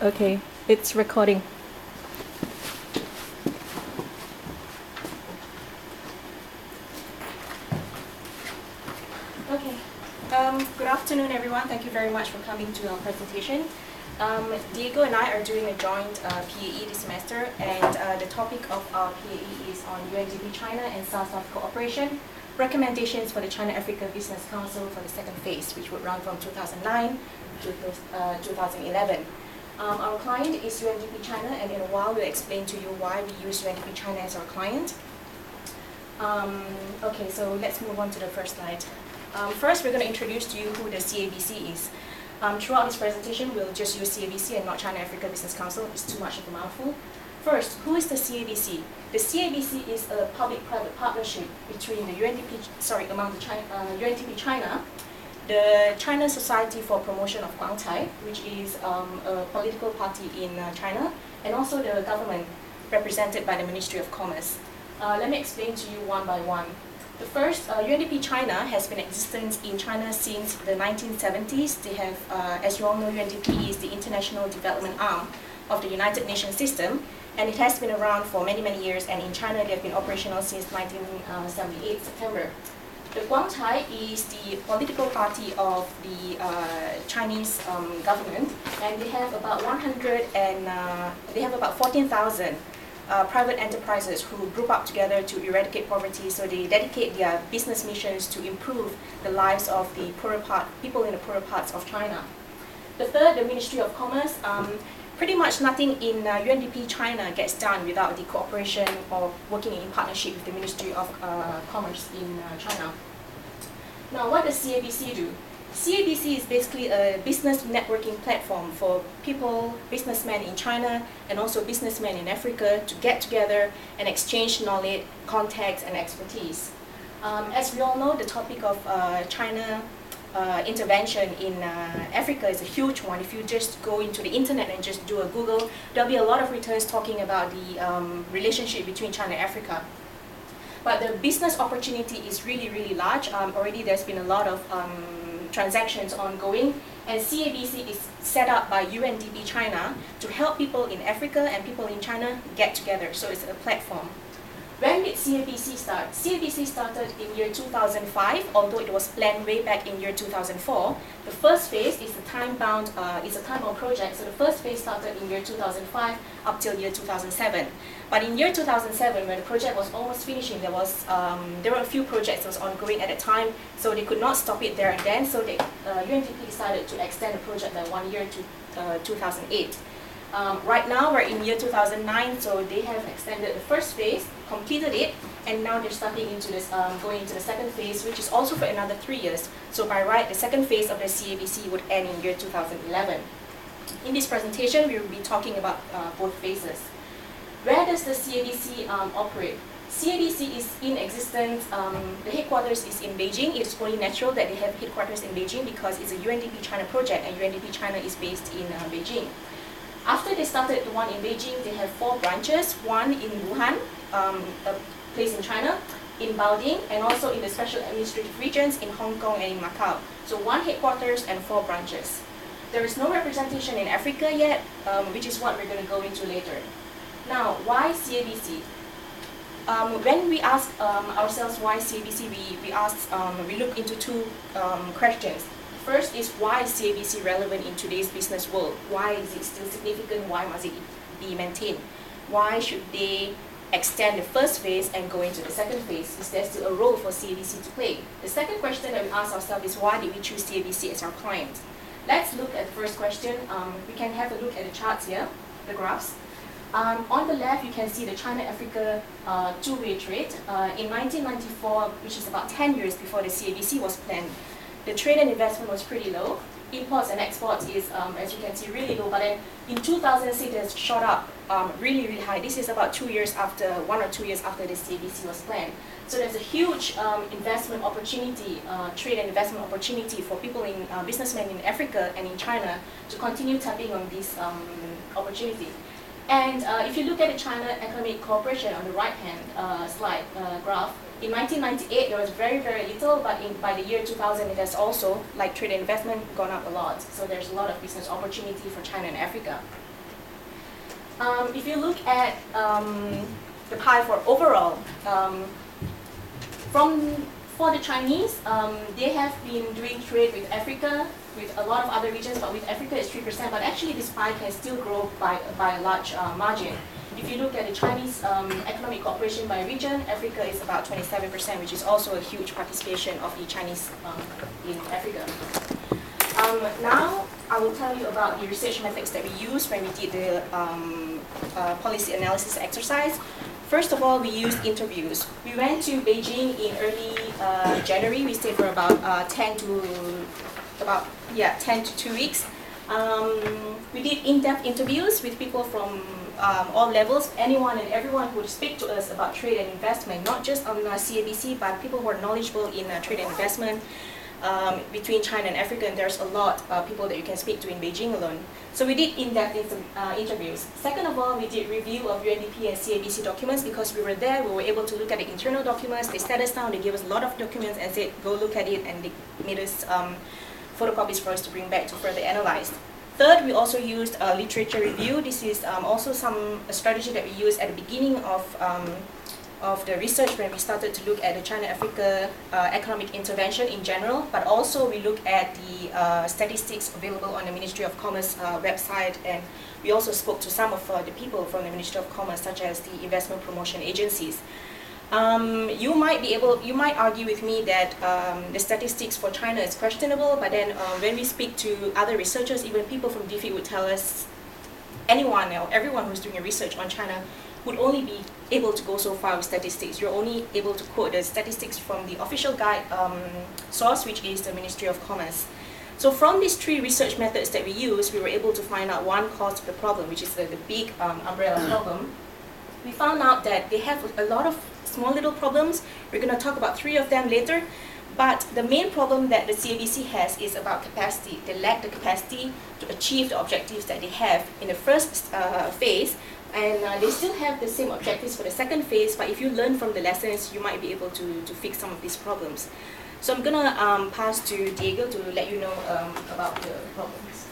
Okay, it's recording. Okay. Good afternoon, everyone. Thank you very much for coming to our presentation. Diego and I are doing a joint PAE this semester, and the topic of our PAE is on UNDP China and South-South cooperation, recommendations for the China-Africa Business Council for the second phase, which would run from 2009 to 2011. Our client is UNDP China, and in a while we'll explain to you why we use UNDP China as our client. Okay, so let's move on to the first slide. First, we're going to introduce to you who the CABC is. Throughout this presentation, we'll just use CABC and not China-Africa Business Council. It's too much of a mouthful. First, who is the CABC? The CABC is a public-private partnership between the among the UNDP China, the China Society for Promotion of Guangcai, which is a political party in China, and also the government represented by the Ministry of Commerce. Let me explain to you one by one. The first, UNDP China has been in existence in China since the 1970s. They have, as you all know, UNDP is the international development arm of the United Nations system, and it has been around for many, many years, and in China they have been operational since 1978, September. The Guangcai is the political party of the Chinese government, and they have about 14,000 private enterprises who group up together to eradicate poverty. So they dedicate their business missions to improve the lives of the people in the poorer parts of China. The third, the Ministry of Commerce. Pretty much nothing in UNDP China gets done without the cooperation or working in partnership with the Ministry of Commerce in China. Now, what does CABC do? CABC is basically a business networking platform for people, businessmen in China, and also businessmen in Africa to get together and exchange knowledge, contacts, and expertise. As we all know, the topic of China intervention in Africa is a huge one. If you just go into the internet and just do a Google, there'll be a lot of returns talking about the relationship between China and Africa. But the business opportunity is really, really large. Already there's been a lot of transactions ongoing, and CABC is set up by UNDP China to help people in Africa and people in China get together. So it's a platform. When did CABC start? CABC started in year 2005, although it was planned way back in year 2004. The first phase is a time-bound project. So the first phase started in year 2005 up till year 2007. But in year 2007, when the project was almost finishing, there were a few projects that was ongoing at the time, so they could not stop it there and then. So UNDP decided to extend the project by 1 year to 2008. Right now, we're in year 2009, so they have extended the first phase, completed it, and now they're starting into this, going into the second phase, which is also for another 3 years. So by right, the second phase of the CABC would end in year 2011. In this presentation, we will be talking about both phases. Where does the CABC operate? CABC is in existence, the headquarters is in Beijing. It's only natural that they have headquarters in Beijing because it's a UNDP China project, and UNDP China is based in Beijing. After they started the one in Beijing, they have 4 branches, one in Wuhan, a place in China, in Baoding, and also in the special administrative regions in Hong Kong and in Macau. So 1 headquarters and 4 branches. There is no representation in Africa yet, which is what we're going to go into later. Now, why CABC? When we ask ourselves why CABC, we look into 2 questions. First is, why is CABC relevant in today's business world? Why is it still significant? Why must it be maintained? Why should they extend the first phase and go into the second phase? Is there still a role for CABC to play? The second question that we ask ourselves is, why did we choose CABC as our client? Let's look at the first question. We can have a look at the charts here, the graphs. On the left, you can see the China-Africa two-way trade. In 1994, which is about 10 years before the CABC was planned, the trade and investment was pretty low. Imports and exports is, as you can see, really low. But then in 2006, it has shot up really, really high. This is about 1 or 2 years after the CABC was planned. So there's a huge investment opportunity, trade and investment opportunity for people in businessmen in Africa and in China to continue tapping on this opportunity. And if you look at the China Economic Cooperation on the right-hand graph, In 1998, there was very, very little, but by the year 2000, it has also, like trade and investment, gone up a lot. So there's a lot of business opportunity for China and Africa. If you look at the pie for overall, for the Chinese, they have been doing trade with Africa, with a lot of other regions, but with Africa it's 3%, but actually this pie can still grow by a large margin. If you look at the Chinese economic cooperation by region, Africa is about 27%, which is also a huge participation of the Chinese in Africa. Now, I will tell you about the research methods that we used when we did the policy analysis exercise. First of all, we used interviews. We went to Beijing in early January. We stayed for about 10 to 2 weeks. We did in-depth interviews with people from all levels, anyone and everyone who would speak to us about trade and investment, not just on CABC, but people who are knowledgeable in trade and investment between China and Africa, and there's a lot of people that you can speak to in Beijing alone. So we did in-depth interviews. Second of all, we did review of UNDP and CABC documents because we were there, we were able to look at the internal documents. They sat us down, they gave us a lot of documents and said, go look at it, and they made us photocopies for us to bring back to further analyze. Third, we also used literature review. This is also a strategy that we used at the beginning of the research when we started to look at the China-Africa economic intervention in general, but also we look at the statistics available on the Ministry of Commerce website, and we also spoke to some of the people from the Ministry of Commerce, such as the investment promotion agencies. You might argue with me that the statistics for China is questionable, but then when we speak to other researchers, even people from DFID would tell us anyone or everyone who's doing a research on China would only be able to go so far with statistics. You're only able to quote the statistics from the official guide source, which is the Ministry of Commerce. So from these three research methods that we use, we were able to find out one cause of the problem, which is the big umbrella problem. We found out that they have a lot of small little problems. We're going to talk about three of them later. But the main problem that the CABC has is about capacity. They lack the capacity to achieve the objectives that they have in the first phase. And they still have the same objectives for the second phase, but if you learn from the lessons, you might be able to fix some of these problems. So I'm going to pass to Diego to let you know about the problems.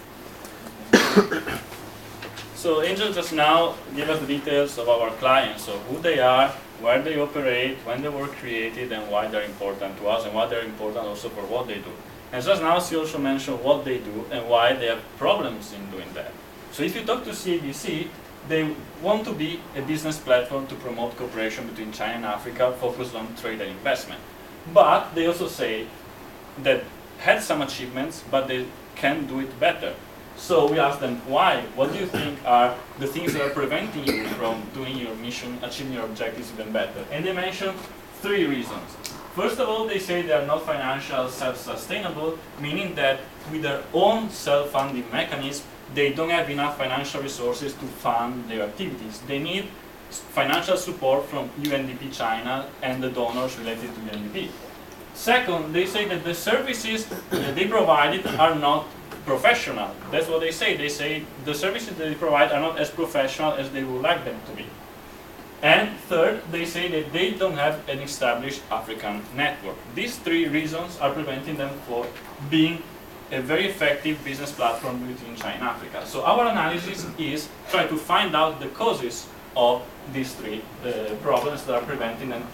So Angel just now gave us the details of our clients, so who they are, where they operate, when they were created, and why they're important to us, and why they're important also for what they do. And just now she also mentioned what they do and why they have problems in doing that. So if you talk to CABC, they want to be a business platform to promote cooperation between China and Africa focused on trade and investment. But they also say that had some achievements, but they can do it better. So we asked them why. What do you think are the things that are preventing you from doing your mission, achieving your objectives even better? And they mentioned three reasons. First of all, they say they are not financially self-sustainable, meaning that with their own self-funding mechanism, they don't have enough financial resources to fund their activities. They need financial support from UNDP China and the donors related to UNDP. Second, they say that the services that they provided are not professional. That's what they say. They say the services that they provide are not as professional as they would like them to be. And third, they say that they don't have an established African network. These three reasons are preventing them from being a very effective business platform between China and Africa. So our analysis is try to find out the causes of these three problems that are preventing them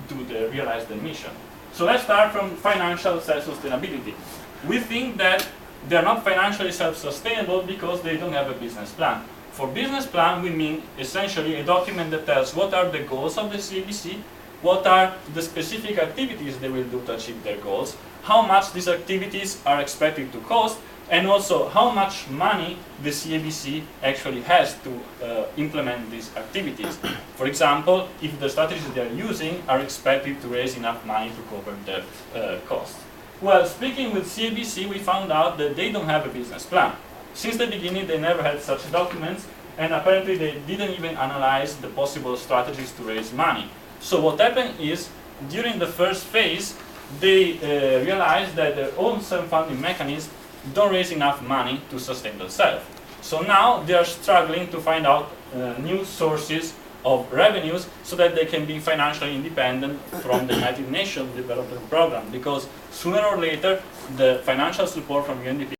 to realize the mission. So let's start from financial self-sustainability. We think that they're not financially self-sustainable because they don't have a business plan. For business plan, we mean essentially a document that tells what are the goals of the CABC, what are the specific activities they will do to achieve their goals, how much these activities are expected to cost, and also how much money the CABC actually has to implement these activities. For example, if the strategies they are using are expected to raise enough money to cover their costs. Well, speaking with CABC, we found out that they don't have a business plan. Since the beginning, they never had such documents, and apparently they didn't even analyze the possible strategies to raise money. So what happened is, during the first phase, they realized that their own self-funding mechanism don't raise enough money to sustain themselves. So now they are struggling to find out new sources of revenues so that they can be financially independent from the United Nations Development Program, because sooner or later the financial support from UNDP